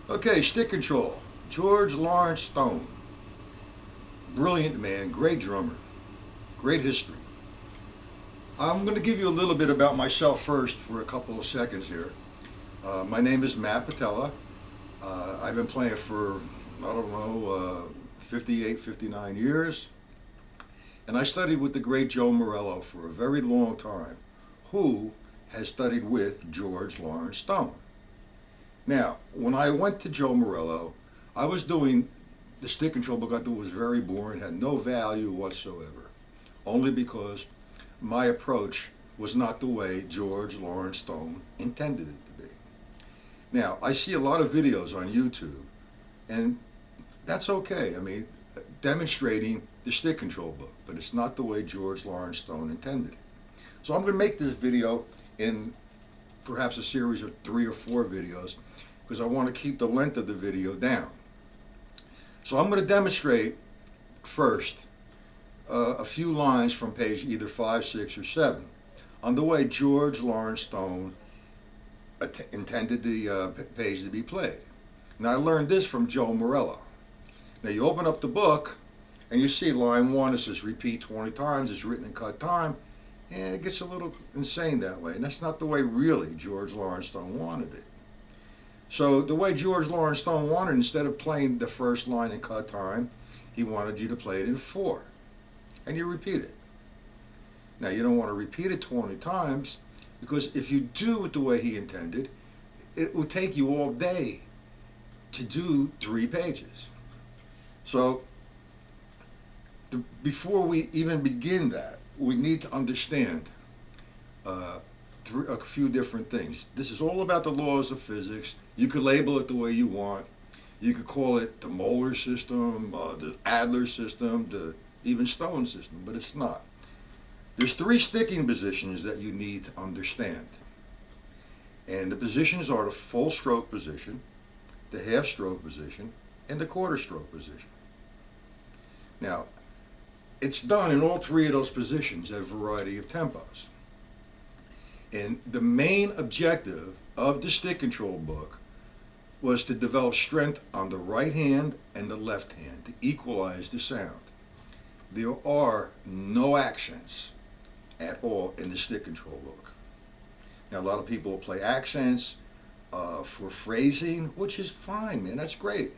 Okay, stick control. George Lawrence Stone. Brilliant man, great drummer, great history. I'm going to give you a little bit about myself first for a couple of seconds here. My name is Matt Patella. I've been playing for, I don't know, 58, 59 years. And I studied with the great Joe Morello for a very long time, who has studied with George Lawrence Stone. Now, when I went to Joe Morello, I was doing the stick control book. I thought was very boring, had no value whatsoever, only because my approach was not the way George Lawrence Stone intended it to be. Now, I see a lot of videos on YouTube, and that's okay. I mean, demonstrating the stick control book, but it's not the way George Lawrence Stone intended it. So I'm going to make this video in perhaps a series of 3 or 4 videos because I want to keep the length of the video down. So I'm going to demonstrate first a few lines from page either 5, 6, or 7 on the way George Lawrence Stone intended the page to be played. Now I learned this from Joe Morello. Now you open up the book and you see line 1, it says repeat 20 times, it's written in cut time, and it gets a little insane that way, and that's not the way really George Lawrence Stone wanted it. So the way George Lawrence Stone wanted, instead of playing the first line in cut time, he wanted you to play it in 4, and you repeat it. Now you don't want to repeat it 20 times, because if you do it the way he intended, it will take you all day to do 3 pages. So before we even begin that, we need to understand a few different things. This is all about the laws of physics. You could label it the way you want. You could call it the Molar system, the Adler system, the even Stone system, but it's not. There's 3 sticking positions that you need to understand. And the positions are the full stroke position, the half stroke position, and the quarter stroke position. Now, it's done in all 3 of those positions at a variety of tempos. And the main objective of the stick control book was to develop strength on the right hand and the left hand to equalize the sound. There are no accents at all in the stick control book. Now, a lot of people play accents for phrasing, which is fine, man, that's great.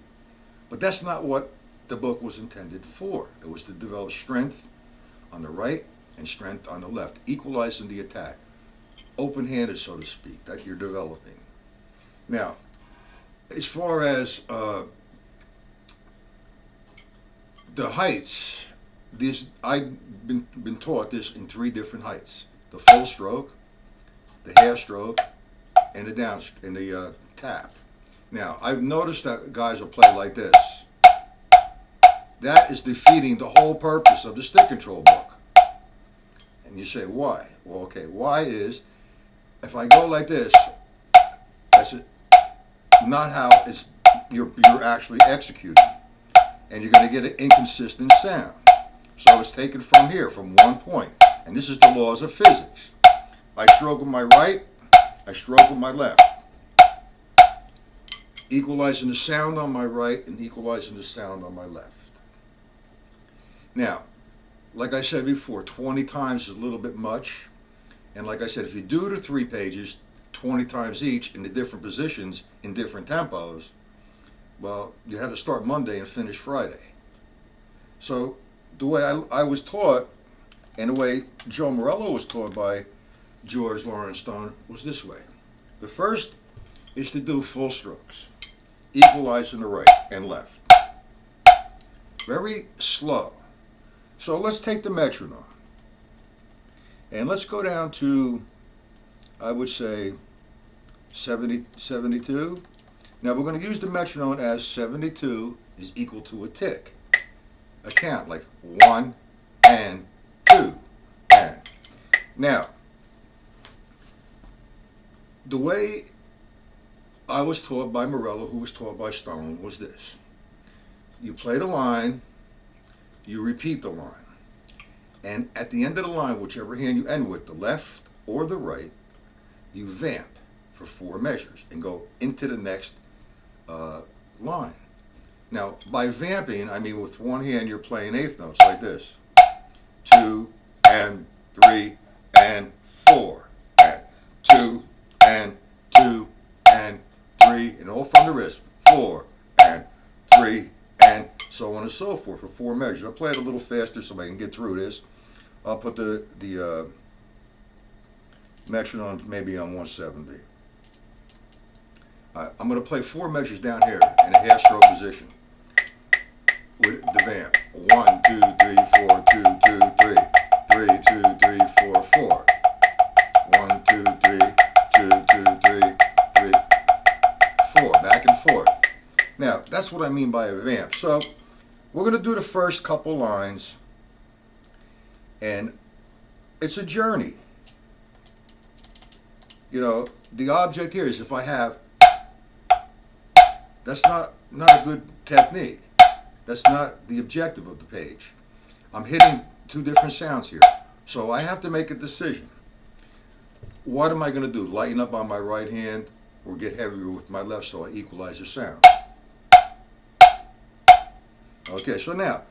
But that's not what the book was intended for. It was to develop strength on the right and strength on the left, equalizing the attack. Open-handed, so to speak, that you're developing. Now, as far as the heights, I've been taught this in 3 different heights: the full stroke, the half stroke, and the tap. Now, I've noticed that guys will play like this. That is defeating the whole purpose of the stick control book. And you say, why? Well, okay, why is, if I go like this, that's not how you're actually executing. And you're going to get an inconsistent sound. So it's taken from here, from one point. And this is the laws of physics. I stroke with my right, I stroke with my left. Equalizing the sound on my right and equalizing the sound on my left. Now, like I said before, 20 times is a little bit much. And like I said, if you do the 3 pages, 20 times each in the different positions, in different tempos, well, you have to start Monday and finish Friday. So the way I was taught, and the way Joe Morello was taught by George Lawrence Stone, was this way. The first is to do full strokes, equalizing the right and left. Very slow. So let's take the metronome. And let's go down to, I would say, 72. Now we're going to use the metronome as 72 is equal to a tick. A count, like 1 and 2 and. Now, the way I was taught by Morello, who was taught by Stone, was this. You play the line, you repeat the line. And at the end of the line, whichever hand you end with, the left or the right, you vamp for 4 measures and go into the next line. Now, by vamping, I mean with one hand you're playing eighth notes like this. 2 and 3 and 4 and 2 and 2 and 3 and all from the wrist. 4 and 3 and so on and so forth for 4 measures. I'll play it a little faster so I can get through this. I'll put the metronome maybe on 170. I'm going to play 4 measures down here in a half stroke position with the vamp. 1, 2, 3, 4, 2, 2, 3, 3, 2, 3, 4, 4. 1, 2, 3, 2, 2, 3, 3, 4. Back and forth. Now, that's what I mean by a vamp. So, we're going to do the first couple lines, and it's a journey. You know, the object here is if I have, that's not a good technique. That's not the objective of the page. I'm hitting 2 different sounds here. So I have to make a decision. What am I going to do? Lighten up on my right hand or get heavier with my left so I equalize the sound? Okay, so now,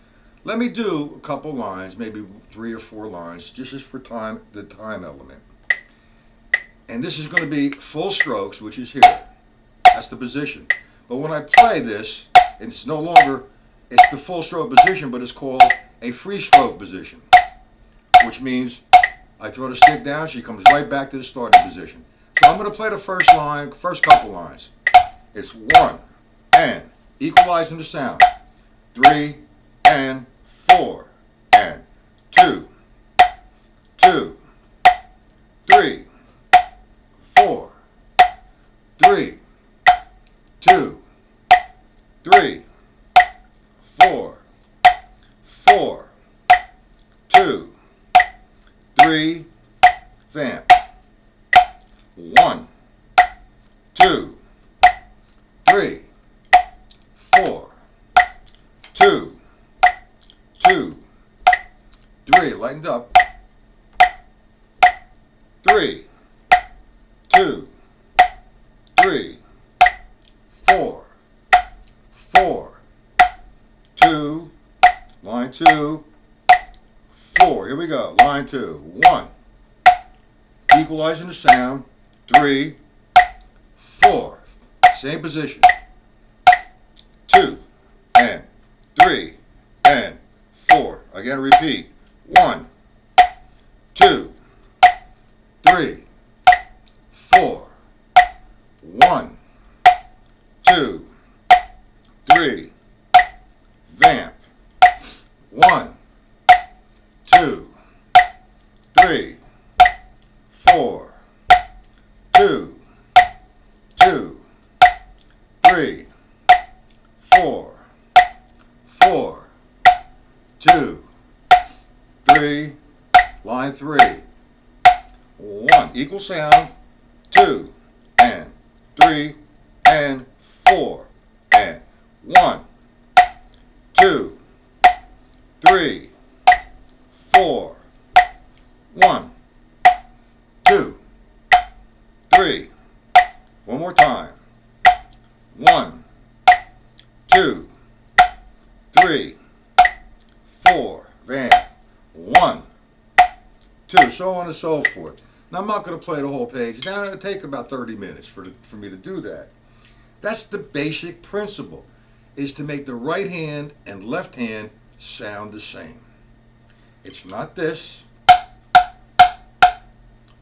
let me do a couple lines, maybe 3 or 4 lines, just for time, the time element. And this is going to be full strokes, which is here. That's the position. But when I play this, it's no longer, it's the full stroke position, but it's called a free stroke position, which means I throw the stick down, she comes right back to the starting position. So I'm going to play the first line, first couple lines. It's 1 and equalizing the sound. 3 and 4 and 2, 2, 3, 4, 3, 2, 3, 4, 4, 2, 3, vamp. 1, 2, 3, 4, 2, 2, 3, lightened up. 3, 2, 3, 4, 4, 2, line 2, 4. Here we go. Line 2. 1. Equalizing the sound. 3, 4. Same position. 2 and 3 and 4. Again, repeat. 1, 2, 3, 4. 1, 2, 3. Vamp. 1, 2, 3, 4, 2, 2, 3, 4, 4, 2, 3, line 3. 1, equal sound. 2 and 3 and 4 and 1, 2, 3, 4, 1, 2, 3. One more time. 1, 2, 3, 4. Vamp. 1, 2, so on and so forth. Now I'm not going to play the whole page. Now it'll take about 30 minutes for me to do that. That's the basic principle, is to make the right hand and left hand sound the same. It's not this,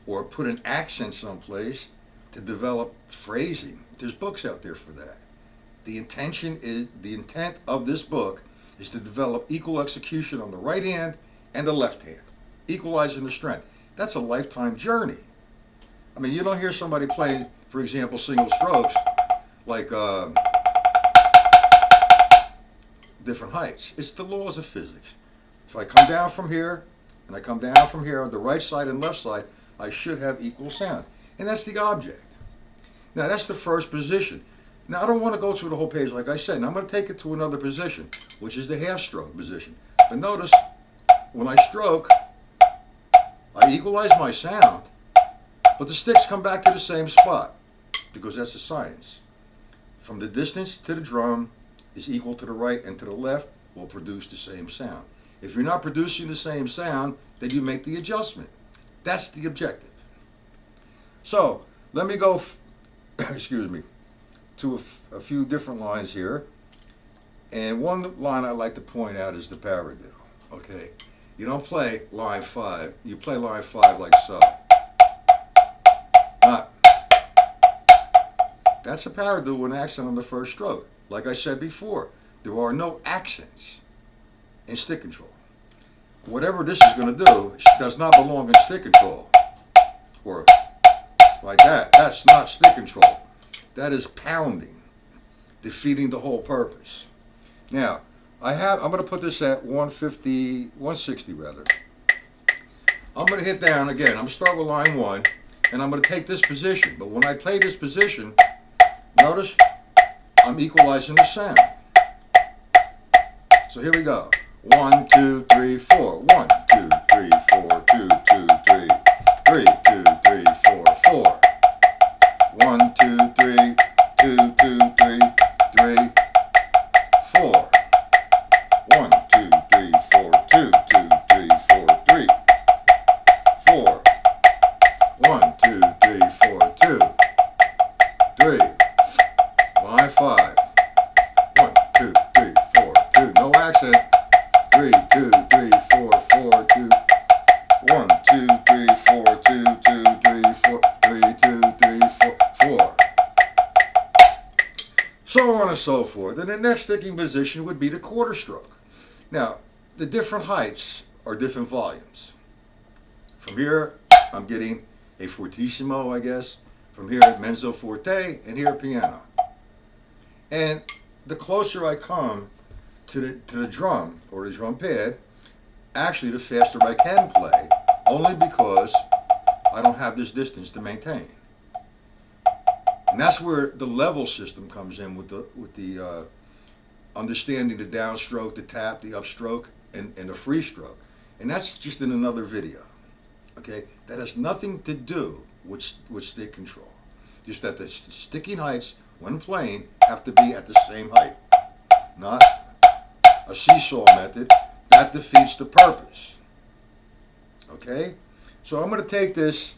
or put an accent someplace to develop phrasing. There's books out there for that. The intent of this book is to develop equal execution on the right hand and the left hand, equalizing the strength. That's a lifetime journey. I mean, you don't hear somebody playing, for example, single strokes like different heights. It's the laws of physics. If I come down from here and I come down from here on the right side and left side, I should have equal sound. And that's the object. Now, that's the first position. Now, I don't want to go through the whole page like I said. Now, I'm going to take it to another position, which is the half stroke position. But notice, when I stroke, I equalize my sound, but the sticks come back to the same spot, because that's a science. from the distance to the drum is equal to the right and to the left will produce the same sound. If you're not producing the same sound, then you make the adjustment. That's the objective. So let me go, excuse me, to a few different lines here. And one line I like to point out is the paradiddle. Okay, you don't play line 5. You play line 5 like so. Not. That's a paradiddle with an accent on the first stroke. Like I said before, there are no accents in stick control. Whatever this is going to do does not belong in stick control. Or like that. That's not stick control. That is pounding, defeating the whole purpose. Now, I'm going to put this at 160 rather. I'm going to hit down again. I'm going to start with line 1, and I'm going to take this position. But when I play this position, notice I'm equalizing the sound. So here we go. 1, 2, 3, 4. 1, 2, 3, 4. 2, 2, 3. 3, 2, 3, 4, 4. 1, 2, 3. 2, 2, 3. 3, 4. 1, 2, 3, 4. 2, 2, 3, 4. 3, 4. 1, 2, 3, 4. 2, 3. Line 5. 1, 2, 3, 4. 2. No accent. 3, 2, 3, 4, 4, 2. 1, 2, 3, 4, 2, 2, 3, 4, 3, 2, 3, 4, 4. So on and so forth. And the next sticking position would be the quarter stroke. Now, the different heights are different volumes. From here, I'm getting a fortissimo, I guess. From here, mezzo forte, and here, piano. And the closer I come to the drum, or the drum pad, actually the faster I can play, only because I don't have this distance to maintain. And that's where the level system comes in with the understanding the downstroke, the tap, the upstroke, and the free stroke. And that's just in another video. Okay, that has nothing to do with stick control. Just that the sticking heights, when playing, have to be at the same height, not a seesaw method. That defeats the purpose. Okay, so I'm going to take this.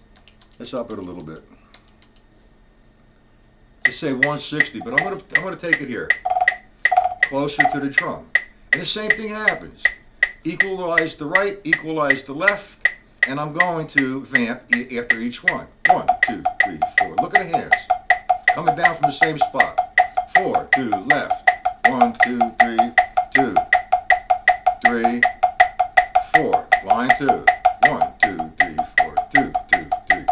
Let's up it a little bit. To say 160, but I'm going to take it here, closer to the drum, and the same thing happens. Equalize the right, equalize the left, and I'm going to vamp after each one. 1, 2, 3, 4. Look at the hands coming down from the same spot. 4, 2, left. 1, 2, 3, 2, 3, 4. Line 2. 1, 2, 3, 4. 2, 2, 3,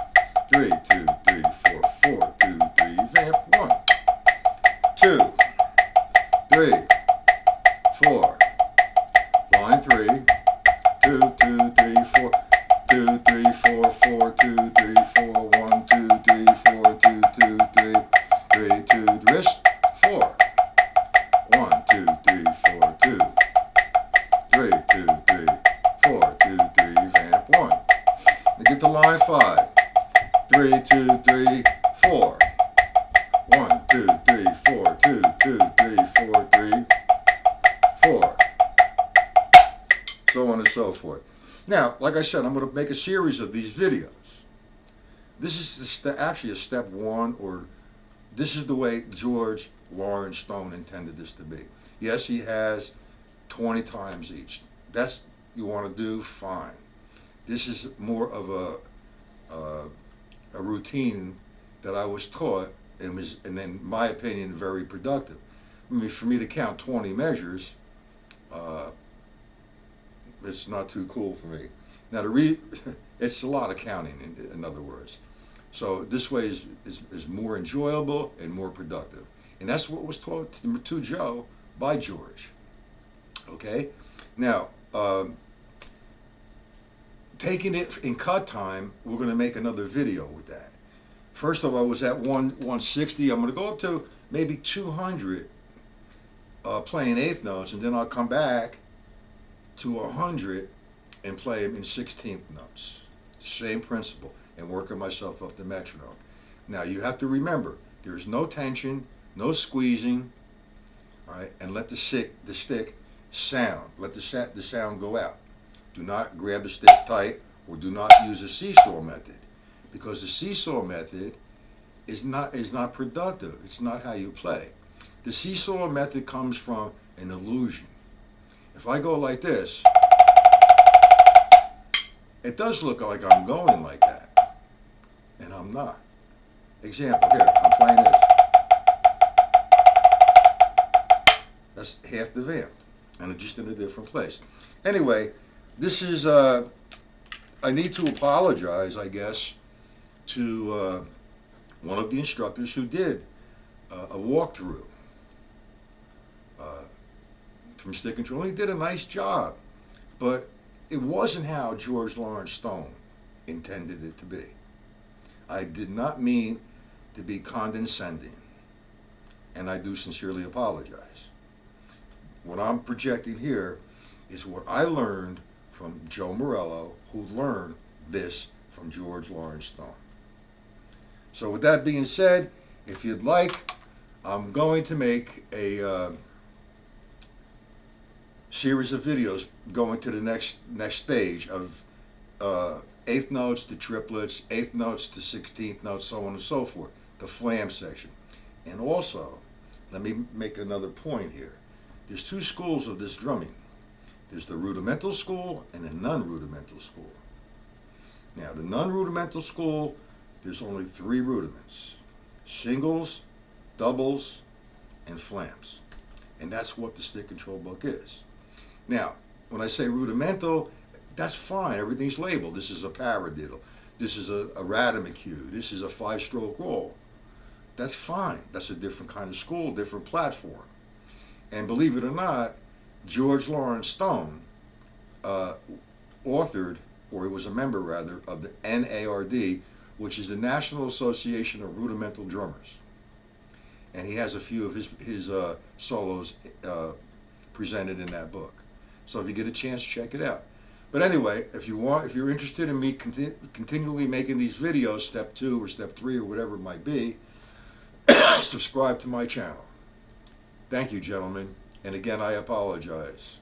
3, 2, 3, 4, 4, 2, 3. Vamp 1, 2, 3, 4. Line 3. 2, 2, 3, 4. 2, 3, 4, 4, 2, 3, 4, 1, 2, 3, 4, 2, 2, 3, 3, 2, wrist, 4. 1, 2, 3, 4, 2, 3, 2, 3, 4, 2, 3, vamp 1. We get to line 5. 3, 2, 3, 4. 1, 2, 3, 4, 2, 2, 3, 4, 3, 4. So on and so forth. Now, like I said, I'm going to make a series of these videos. This is actually a step 1, or this is the way George Lawrence Stone intended this to be. Yes, he has 20 times each. That's you want to do, fine. This is more of a routine that I was taught, and in my opinion, very productive. I mean, for me to count 20 measures, it's not too cool for me. Now, it's a lot of counting, in other words. So this way is more enjoyable and more productive. And that's what was taught to Joe by George. Okay? Now, taking it in cut time, we're going to make another video with that. First of all, I was at 160. I'm going to go up to maybe 200 playing eighth notes, and then I'll come back to 100 and play them in 16th notes. Same principle, and working myself up the metronome. Now you have to remember, there's no tension, no squeezing, all right, and let the stick sound. Let the sound go out. Do not grab the stick tight, or do not use a seesaw method, because the seesaw method is not productive. It's not how you play. The seesaw method comes from an illusion. If I go like this, it does look like I'm going like that, and I'm not. Example, here, I'm playing this. That's half the vamp, and it's just in a different place. Anyway, this is, I need to apologize, I guess, to one of the instructors who did a walkthrough from stick control. He did a nice job, but it wasn't how George Lawrence Stone intended it to be. I did not mean to be condescending, and I do sincerely apologize. What I'm projecting here is what I learned from Joe Morello, who learned this from George Lawrence Stone. So with that being said, if you'd like, I'm going to make a series of videos going to the next stage of eighth notes to triplets, eighth notes to 16th notes, so on and so forth, the flam section. And also, let me make another point here. There's two schools of this drumming. There's the rudimental school and the non-rudimental school. Now, the non-rudimental school, there's only 3 rudiments: singles, doubles, and flams. And that's what the stick control book is. Now, when I say rudimental, that's fine. Everything's labeled. This is a paradiddle. This is a radimacue. This is a 5-stroke roll. That's fine. That's a different kind of school, different platform. And believe it or not, George Lawrence Stone authored, or he was a member rather, of the NARD, which is the National Association of Rudimental Drummers. And he has a few of his solos presented in that book. So if you get a chance, check it out. But anyway, if you're interested in me continually making these videos, step 2 or step 3 or whatever it might be, subscribe to my channel. Thank you, gentlemen. And again, I apologize.